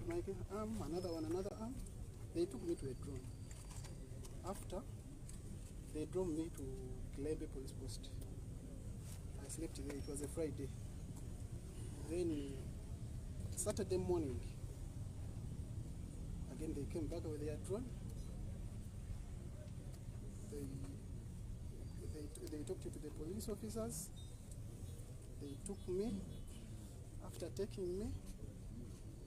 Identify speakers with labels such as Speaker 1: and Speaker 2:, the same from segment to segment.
Speaker 1: my arm, another one, another arm. They took me to a drone. After, they drove me to Kilembe police post. I slept there. It was a Friday. Then Saturday morning, again they came back with their drone. They talked to the police officers. They took me. After taking me,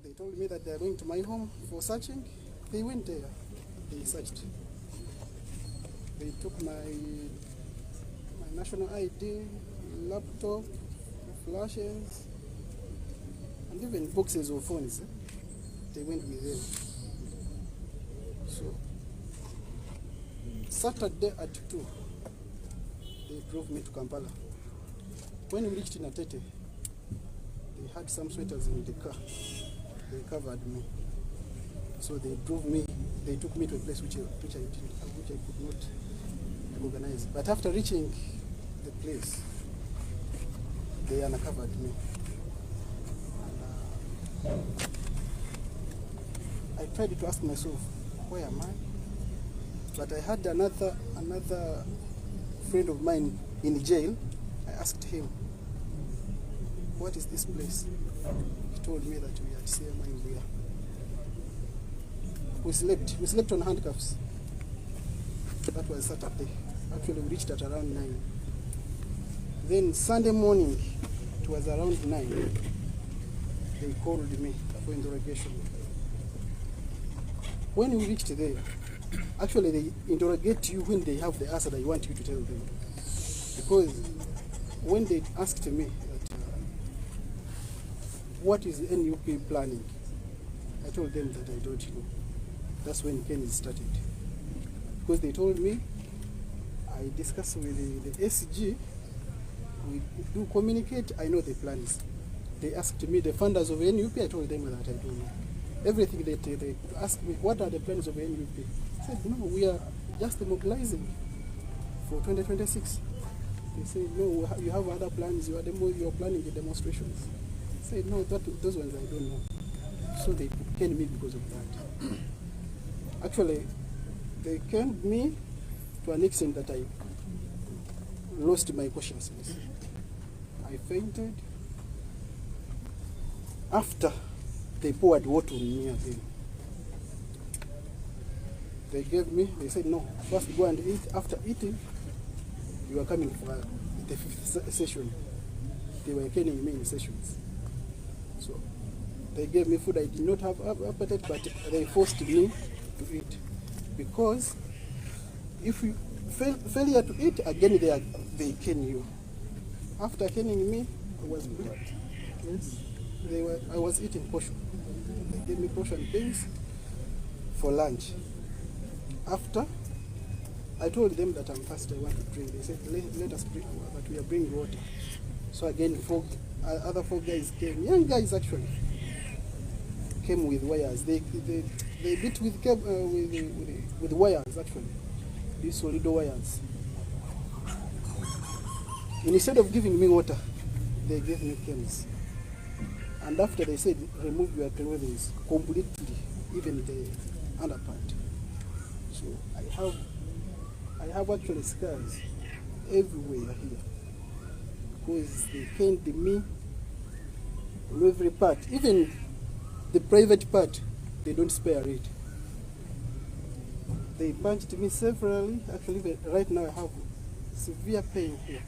Speaker 1: they told me that they are going to my home for searching. They went there. They searched. They took my national ID, laptop, flashes, and even boxes of phones. They went with them. So Saturday at 2, they drove me to Kampala. When we reached Natete, they had some sweaters in the car. They covered me. So they drove me, they took me to a place which I could not recognize. But after reaching the place, they uncovered me. And, I tried to ask myself, where am I? But I had another friend of mine in jail. I asked him, what is this place? He told me that we are at CMWOKYA. We slept on handcuffs. That was Saturday. Actually, we reached at around 9. Then Sunday morning, it was around 9, they called me for interrogation. When we reached there, actually they interrogate you when they have the answer that you want you to tell them. Because when they asked me that, what is the NUP planning, I told them that I don't know. That's when Kennedy started. Because they told me, I discussed with the SG, we do communicate, I know the plans. They asked me the funders of NUP, I told them that I don't know. Everything they asked me, what are the plans of NUP? I said, no, we are just mobilizing for 2026. They said, no, you have other plans, you are planning the demonstrations. I said, no, those ones I don't know. So they canned me because of that. Actually, they canned me to an extent that I lost my consciousness. I fainted. After, they poured water on me again. They gave me, they said, no, first go and eat. After eating, you are coming for the 5th session. They were caning me in sessions. So they gave me food. I did not have appetite, but they forced me to eat. Because if you failure to eat, again they cane you. After caning me, I was blood. Yes. I was eating portion. They gave me portion beans for lunch. After, I told them that I'm thirsty, I want to drink. They said, let us drink, but we are bringing water. So again, other 4 guys came, young guys actually, came with wires. They beat with wires actually, these Solido wires. And instead of giving me water, they gave me chems. And after they said, remove your clothing completely, even the underpart. So I have actually scars everywhere here. Because they caned me on every part. Even the private part, they don't spare it. They punched me severally. Actually, right now I have severe pain here.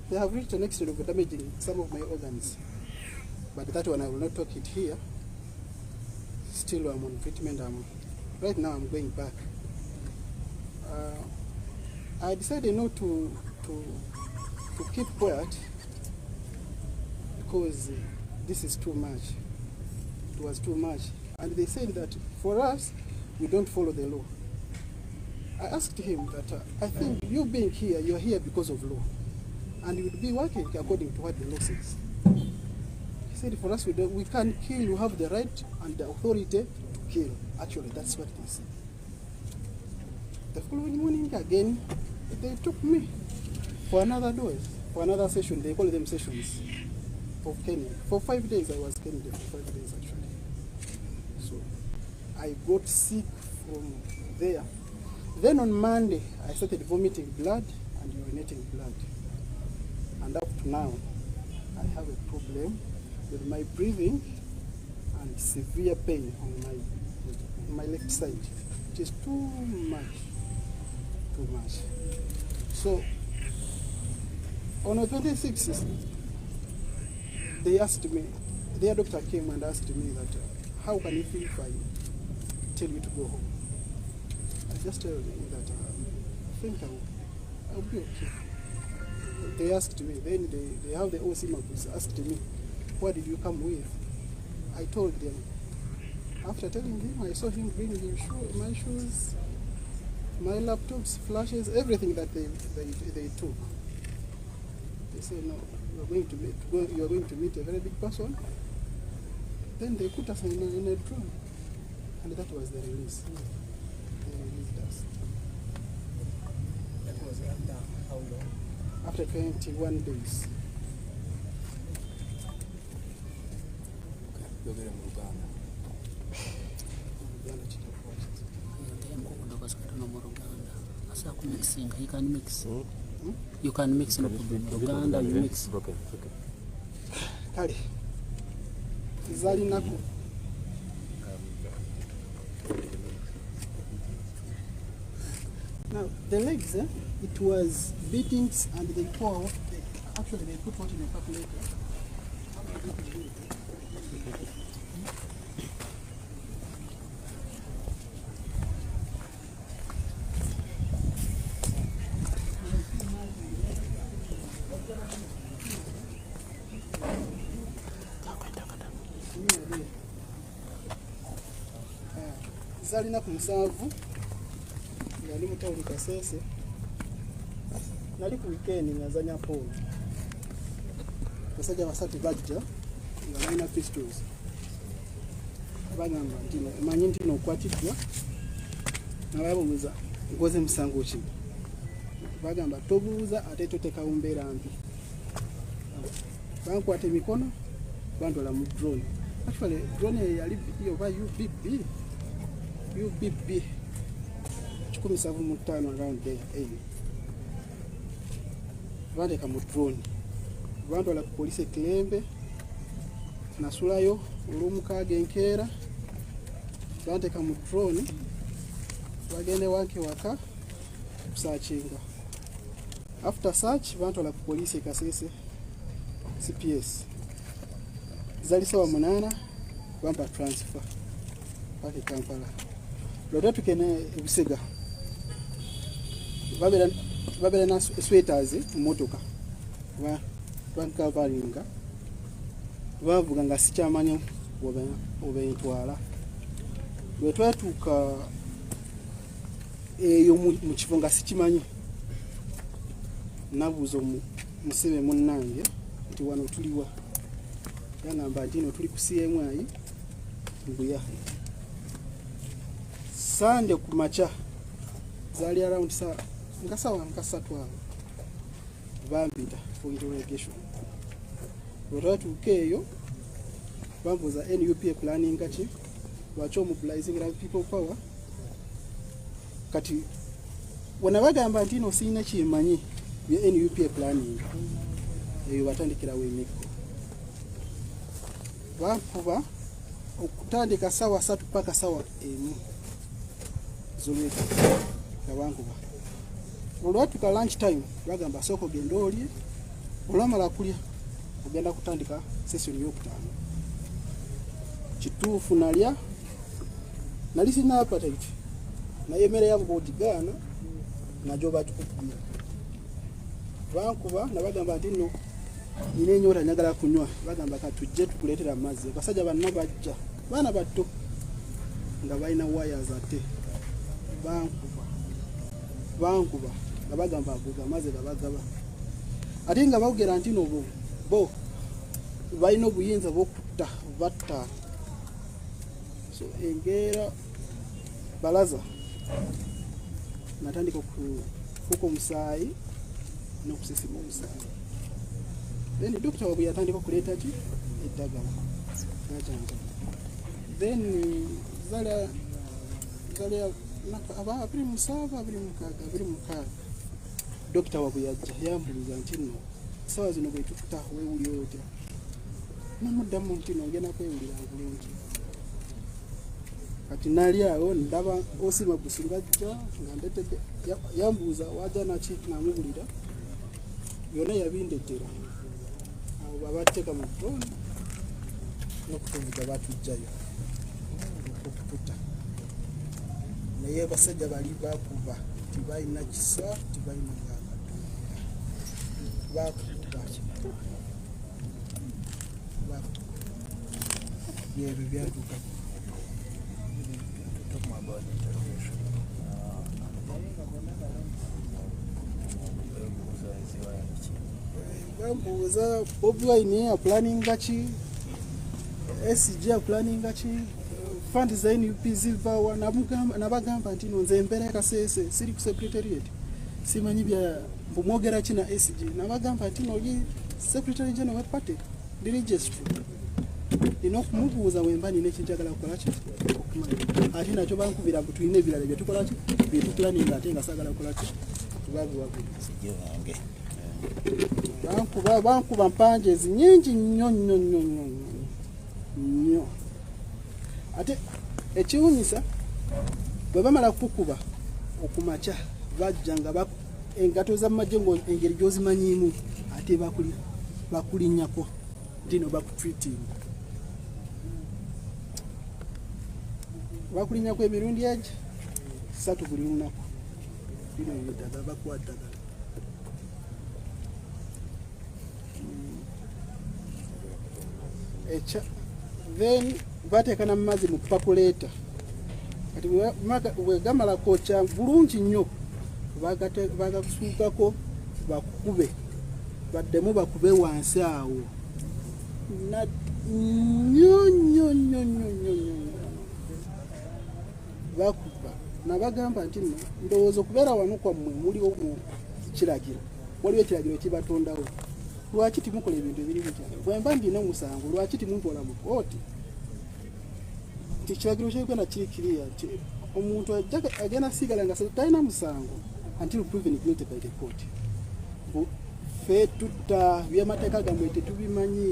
Speaker 1: They have reached an extent of damaging some of my organs. But that one I will not talk it here. Still I'm on treatment. Right now I'm going back. I decided not to keep quiet because this is too much. It was too much. And they said that for us, we don't follow the law. I asked him that I think you being here, you're here because of law. And you would be working according to what the law says. He said for us, we can't kill, you have the right and the authority to kill. Actually, that's what they said. The following morning again, they took me for another dose, for another session. They call them sessions of caning. For 5 days I was caned for 5 days actually. I got sick from there. Then on Monday, I started vomiting blood and urinating blood. And up to now, I have a problem with my breathing and severe pain on my left side. It is too much. So, on the 26th, they asked me, their doctor came and asked me that, how can you feel if I tell you to go home? I just told them that I think I'll be okay. They asked me, then they have the OC Magus asked me, what did you come with? I told them. After telling him, I saw him bringing my shoes, my laptops, flashes, everything that they took. They said, no, you are going to meet a very big person. Then they put us in a drum, and that was the release. They released us.
Speaker 2: That was after how long?
Speaker 1: After 21 days.
Speaker 2: Okay, you can mix. You can mix in Uganda, you mix.
Speaker 3: Okay.
Speaker 1: Kale. Zali naku. Now, the legs, it was beatings and they pour out. Actually, they put what in a calculator. Zalina ku musanvu ngali mu tawuni Kaseese nali ku weekend nazanya polo basajja basatu bajja nga balina pistols bagamba ntino emanyi ntino okwatiddwa nababuuza nkoze musango ki bagamba tobuuza ate totekawo mbeera mbi bankwata emikono bandwala mu drone. Actually drone yali oba UBB 175 around there. Bandeka mu drone bandwala ku police Kilembe nasulayo olw'omukaaga enkeera bandeka mu drone bagende wanke waka kusaachinga. After search bandwala ku police Kaseese CPS zali sawa 8 bamba transfer pake Kampala. Lota tukene ebusega babera na sweaters mumotoka bankavalinga bavuga nga sikyamanyi obentwala bwe twatuuka eyo mu kifo nga sikimanyi nabuuza musebe munnange nti wano tuliwa yangamba nti no tuli ku CMI Mbuya. Sande ku macha zali around sawa nkasatu awo bambita for interrogation. Bwatuukeeyo bambuuza NUPA planning kati lwaki mobilizing people power kati wona bagamba nti no sina kimanyi bya NUPA planning eyo batandikirawo emikko bakuba okutandika sawa 3 paka sawa 1 zolweka kabankuba olwatuka lunch time bagamba soko genda olye olwamala kulya ogenda kutandika session y'okutaano kituufu nalya nali sina appetite naye emmere yabo bw'ogigaana najo batukubira bankuba nabagamba nti no nina enyoota njagala kunywa bagamba katujje tukuleetera amazzi basajja banna bajja baana batto nga balina wires ate bankuba nga bagamba aguga amazzi gabagaba ate nga bawogera nti no bo balina obuyinza bw'okutta batta. So engeera balaza natandika okufuuka omusaayi n'okusisima omusaayi. Then doctor wabu yatandika okuleeta ki eddagala n'ajanja. Then zale aba abiri musaba dokita wabuyajja yambuliza nti no sawa zino bwe tukuta weewuli otya namuddamu nti no ngena kwewulira bulungi kati nali awo ndaba osima busingajja nga ndetedde yambuuza waja naki namubulira yonna yabindeetera awo babateeka mu ddoni n'okutuvuga batujjayo okuputa naye basajja bali bakuba tibalina kisa tibalina bakuba byebyo byatuuka bambuuza Bobi Wine aplaninga ki SG aplaninga ki fund za NUP zivawa nabagamba nti no nze mbeera Kaseese siri ku secretariat simanyi bya bumwogera ki na SG nabagamba nti no ye secretary general wa party the registry ino kumubuuza wemba nina ekinjagala kukola ki ate nakyo bankubira mbu tulina ebirala bye tukola ki bye tuplaninga ate nga saagala kukola ki tubabiwabiri bankuba mpanje nyingi nnyo ate ekiwunyisa bwe bamala kukuba okumaca bajja nga engato z'amagye engeri gy'ozimanyiimu ate bakulinnyako dino bakutreatinga bakulinnyako emirundi egi 3 buli lunaku bino eddagala bakuwa ddagala then bateeka mu mazzi mu pakuleeta kati bwe gamala kwokya bulungi nnyo bagakusuukako bakube baddemu bakube wansi awo bakuba nabagamba nti ndowooza okubeera wano kwammwe muliwo mu kiragiro waliwo ekiragiro kibatondawo lwaki timukola ebintu ebiri bitya bwe mba ndina omusango lwaki timunkola mu kooti nti ekiragiro ky'Uganda kiri kiriya nti omuntu agenda sigala nga talina musango until proven guilty by the court ffe tutta by'amateeka gammwe tetubimanyi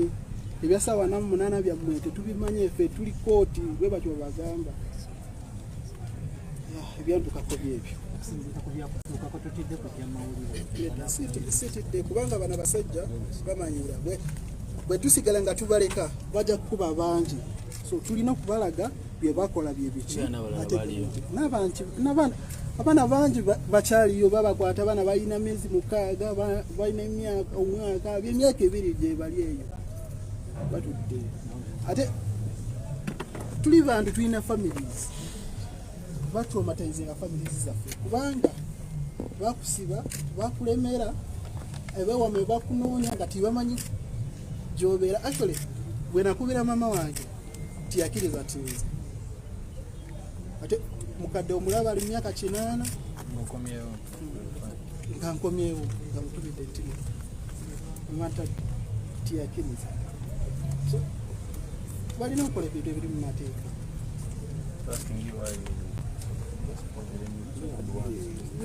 Speaker 1: ebya 48 byammwe tetubimanyi ffe tuli kooti bwe batyo bagamba ebyantukako byebyo sitidde kubanga bana basajja bamanyira bwe tusigala nga tubaleka bajja kukuba bangi so tulina okubalaga bye bakola bye biki abaana bangi bakyaliyo babakwata abaana balina myezi 6 balina omwaka by'emyaka 2 gye bali eyo batudde ate tuli bantu tulina families batraumatizinga families zaffe kubanga bakusiba bakulemera ebewame bakunoonya nga tibamanyi gy'obeera actually bwe nakubira mama wange tiyakiriza tinze ate mukadde omulaba ali myaka 8 nga nkomyewo nga mutubidde ntima amata tiyakiriza so balina okukola ebintu ebiri mu mateeka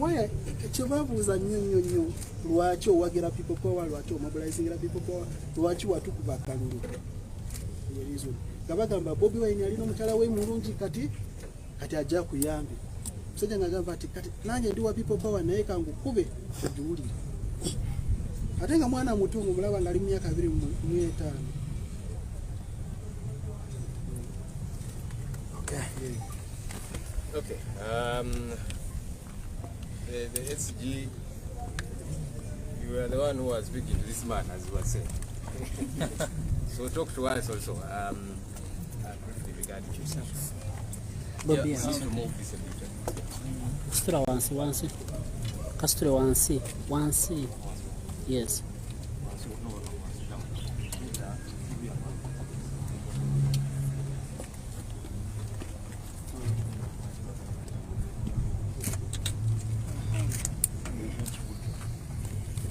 Speaker 1: waya kyebabuuza nnyo lwaki owagira people power lwaki omobilizingira people power lwaki watukuba akalulu erizo nga bagamba Bobi Wine alina omukyala we mulungi kati ajja kuyambe musajja nga agamba ati kati nange ndi wa people power naye kangukube ogiwulire ate nga mwana mutungu mulaba nga ali mu myaka 25
Speaker 3: Okay. The SG, you were the one who was speaking to this man, as you were saying. So talk to us also briefly regarding yourself.
Speaker 2: Bobi,
Speaker 3: how to move this a bit.
Speaker 2: Kastura wansi. Kastura wansi. Yes.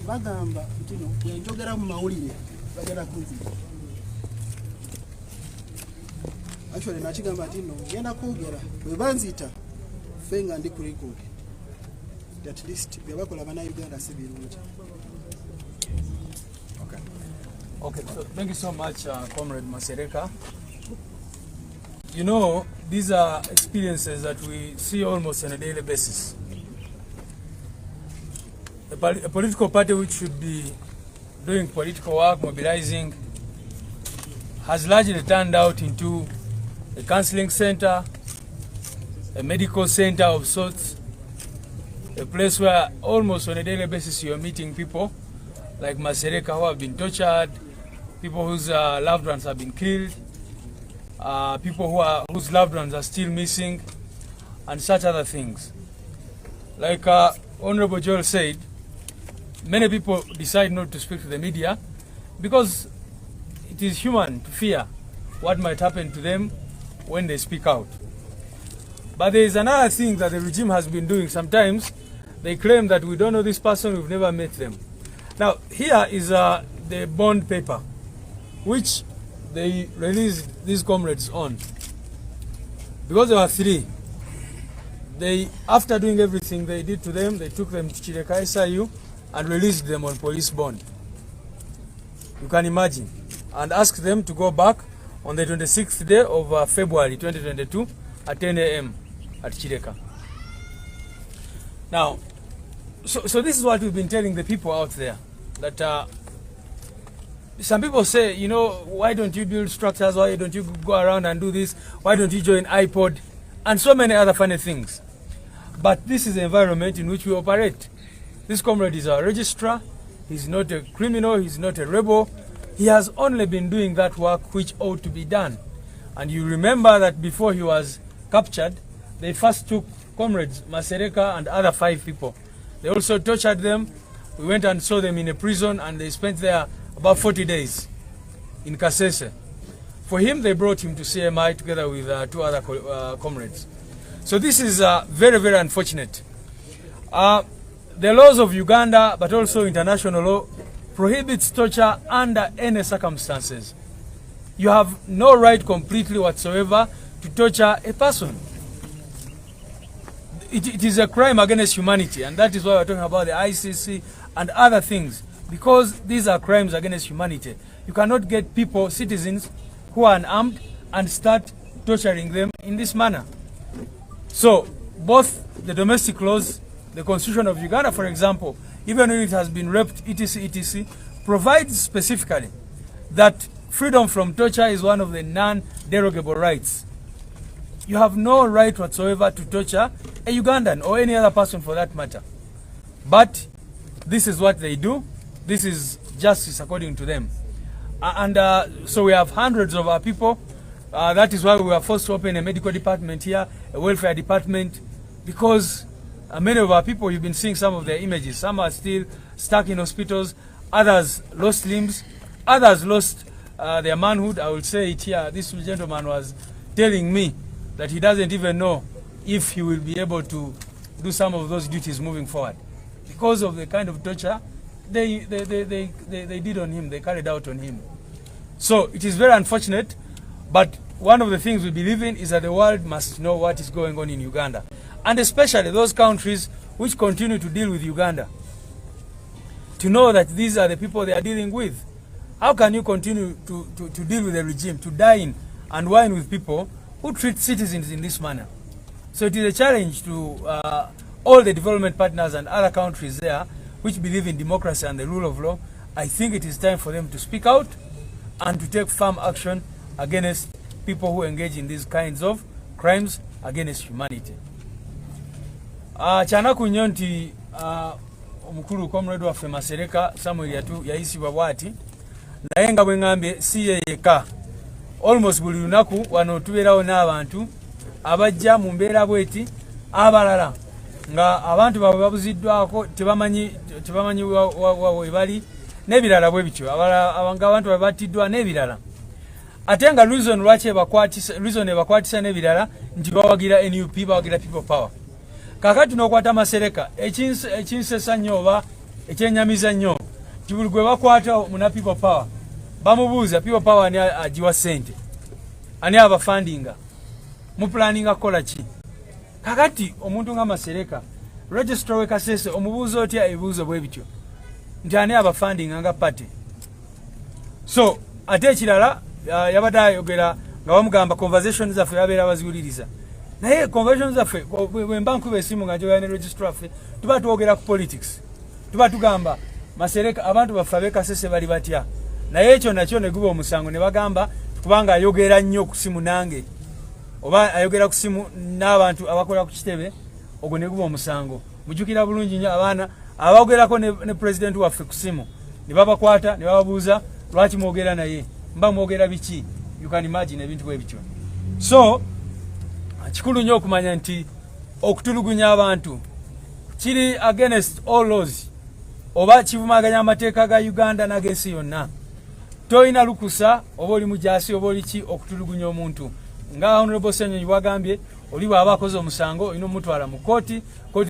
Speaker 1: bagamba nti no bwenjogera mu mawulire bagenda kunzira actually nachigamba nti no ngenda kwogera bwe banzita fenga ndi kuliko at least byabakola bannayuganda si birungi.
Speaker 4: Okay, so thank you so much, Comrade Masereka. You know, these are experiences that we see almost on a daily basis. A political party which should be doing political work, mobilizing, has largely turned out into a counseling center, a medical center of sorts, a place where almost on a daily basis you're meeting people like Masereka who have been tortured, people whose loved ones have been killed, people whose loved ones are still missing, and such other things. Like Honorable Joel said, many people decide not to speak to the media because it is human to fear what might happen to them when they speak out. But there is another thing that the regime has been doing. Sometimes they claim that we don't know this person, we've never met them. Now, here is the bond paper, which they released these comrades on. Because there were three, after doing everything they did to them, they took them to Chireka SIU and released them on police bond. You can imagine. And asked them to go back on the 26th day of February 2022 at 10 a.m. at Chireka. Now, so this is what we've been telling the people out there, that some people say, you know, why don't you build structures? Why don't you go around and do this? Why don't you join iPod? And so many other funny things. But this is the environment in which we operate. This comrade is our registrar. He's not a criminal. He's not a rebel. He has only been doing that work which ought to be done. And you remember that before he was captured, they first took comrades Masereka and other 5 people. They also tortured them. We went and saw them in a prison, and they spent there about 40 days in Kaseese. For him, they brought him to CMI together with 2 other comrades. So this is very, very unfortunate. The laws of Uganda, but also international law, prohibits torture under any circumstances. You have no right completely whatsoever to torture a person. It is a crime against humanity, and that is why we're talking about the ICC and other things, because these are crimes against humanity. You cannot get people, citizens, who are unarmed and start torturing them in this manner. So, both the domestic laws, the Constitution of Uganda, for example, even when it has been raped, etc., provides specifically that freedom from torture is one of the non-derogable rights. You have no right whatsoever to torture a Ugandan or any other person for that matter. But this is what they do. This is justice according to them. So we have hundreds of our people. That is why we were forced to open a medical department here, a welfare department, because many of our people, you've been seeing some of their images. Some are still stuck in hospitals. Others lost limbs. Others lost their manhood. I will say it here. This gentleman was telling me that he doesn't even know if he will be able to do some of those duties moving forward because of the kind of torture they did on him, they carried out on him. So it is very unfortunate, but one of the things we believe in is that the world must know what is going on in Uganda, and especially those countries which continue to deal with Uganda, to know that these are the people they are dealing with. How can you continue to deal with the regime, to dine and wine with people who treat citizens in this manner? So it is a challenge to all the development partners and other countries there which believe in democracy and the rule of law. I think it is time for them to speak out and to take firm action against people who engage in these kinds of crimes against humanity. Chanaku nnyo nti omukulu comrade waffe Masereka Samuel yayisibwa bwati, naye nga bwe ngambye si ye yekka. Almost buli lunaku wano tubeerawo n'abantu abajja mu mbeera bweti, abalala nga abantu baabwe babuziddwako tebamanyi we bali, n'ebirala bwe bityo, abantu baabwe battiddwa n'ebirala. Ate nga reason ebakwatisa n'ebirala nti bawagira NUP, bawagira people power. Kakati n'okwata Masereka ekinsesa nnyo oba ekyenyamiza nnyo nti buli gwe bakwata muna people power bamubuuza people power ani agiwa ssente. ani abafandinga muplaninga kukola ki kakati omuntu nga Masereka registrar we Kaseese omubuuzo otya ebibuuzo bwe bityo nti ani abafandinga nga party so ate ekirala yabadde ayogera nga bamugamba conversation zaffe yabeera baziwuliriza naye conversation zaffe bwe mba nkuba esimu nga njoya ne registrar ffe tuba twogera ku politics tuba tugamba Masereka abantu baffe ab'e Kaseese bali batya naye ekyo nakyo ne guba omusango ne bagamba kubanga ayogera nnyo ku simu nange oba ayogera ku simu n'abantu abakola ku kitebe ogwo ne guba omusango mujjukira bulungi nnyo abaana abaogerako ne president waffe ku simu ne babakwata ne bababuuza lwaki mwogera naye mba mwogera biki you can imagine ebintu bwe bityo so kikulu nnyo okumanya nti okutulugunya abantu kiri against all laws oba kivumaganya amateeka ga Uganda n'ag'ensi yonna toyina lukusa oba oli mujaasi oba oli ki okutulugunya omuntu nga Honorable Senyonyi bwagambye oli bw'aba akoze omusango olina omutwala mu kooti